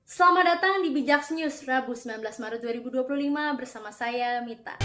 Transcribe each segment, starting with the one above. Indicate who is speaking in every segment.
Speaker 1: Selamat datang di Bijaks News, Rabu 19 Maret 2025 bersama saya, Mita.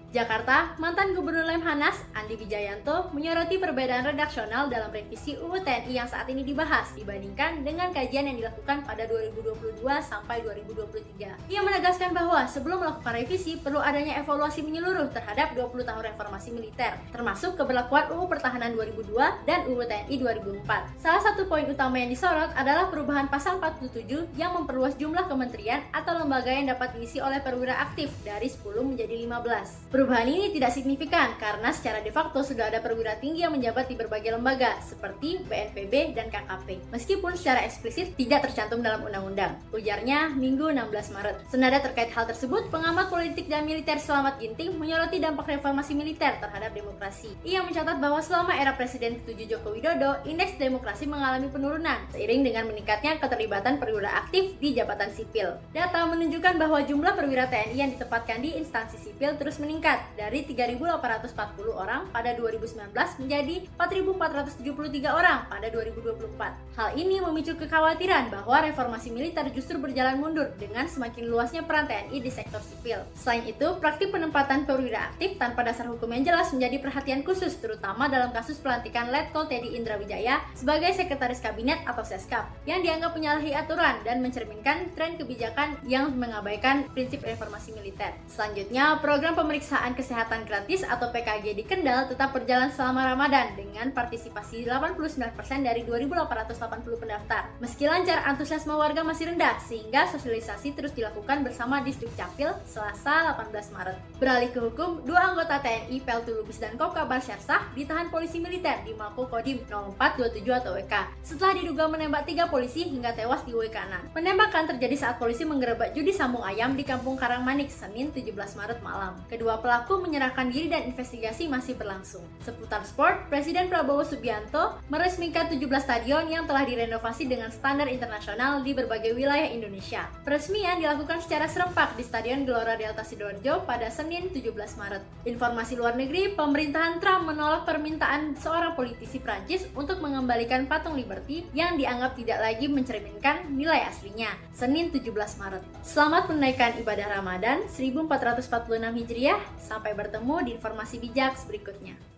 Speaker 1: Jakarta, mantan Gubernur Lemhanas, Andi Wijayanto, menyoroti perbedaan redaksional dalam revisi UU TNI yang saat ini dibahas dibandingkan dengan kajian yang dilakukan pada 2022 sampai 2023. Ia menegaskan bahwa sebelum melakukan revisi perlu adanya evaluasi menyeluruh terhadap 20 tahun reformasi militer, termasuk keberlakuan UU Pertahanan 2002 dan UU TNI 2004. Salah satu poin utama yang disorot adalah perubahan pasal 47 yang memperluas jumlah kementerian atau lembaga yang dapat diisi oleh perwira aktif dari 10 menjadi 15. Perubahan ini tidak signifikan karena secara de facto sudah ada perwira tinggi yang menjabat di berbagai lembaga seperti BNPB dan KKP, meskipun secara eksplisit tidak tercantum dalam undang-undang, ujarnya Minggu 16 Maret. Senada terkait hal tersebut, pengamat politik dan militer Slamet Ginting menyoroti dampak reformasi militer terhadap demokrasi. Ia mencatat bahwa selama era Presiden ke-7 Joko Widodo, indeks demokrasi mengalami penurunan seiring dengan meningkatnya keterlibatan perwira aktif di jabatan sipil. Data menunjukkan bahwa jumlah perwira TNI yang ditempatkan di instansi sipil terus meningkat dari 3.840 orang pada 2019 menjadi 4.473 orang pada 2024. Hal ini memicu kekhawatiran bahwa reformasi militer justru berjalan mundur dengan semakin luasnya peran TNI di sektor sipil. Selain itu, praktik penempatan perwira aktif tanpa dasar hukum yang jelas menjadi perhatian khusus, terutama dalam kasus pelantikan Letkol Teddy Indrawijaya sebagai Sekretaris Kabinet atau Seskap, yang dianggap menyalahi aturan dan mencerminkan tren kebijakan yang mengabaikan prinsip reformasi militer. Selanjutnya, program pemeriksaan kesehatan gratis atau PKG di Kendal tetap berjalan selama Ramadan dengan partisipasi 89% dari 2.880 pendaftar. Meski lancar, antusiasme warga masih rendah sehingga sosialisasi terus dilakukan bersama Disduk Capil Selasa 18 Maret. Beralih ke hukum, dua anggota TNI Peltu Lubis dan Kopkabar Syarsah ditahan polisi militer di Mako Kodim 0427 atau WK setelah diduga menembak 3 polisi hingga tewas di WK6. Penembakan terjadi saat polisi menggerebek judi sambung ayam di Kampung Karangmanik Senin 17 Maret malam. Kedua pelaku menyerahkan diri dan investigasi masih berlangsung. Seputar sport, Presiden Prabowo Subianto meresmikan 17 stadion yang telah direnovasi dengan standar internasional di berbagai wilayah Indonesia. Peresmian dilakukan secara serempak di Stadion Gelora Delta Sidoarjo pada Senin 17 Maret. Informasi luar negeri, pemerintahan Trump menolak permintaan seorang politisi Prancis untuk mengembalikan patung Liberty yang dianggap tidak lagi mencerminkan nilai aslinya. Senin 17 Maret. Selamat menunaikan ibadah Ramadan 1446 Hijriah. Sampai bertemu di informasi bijak berikutnya.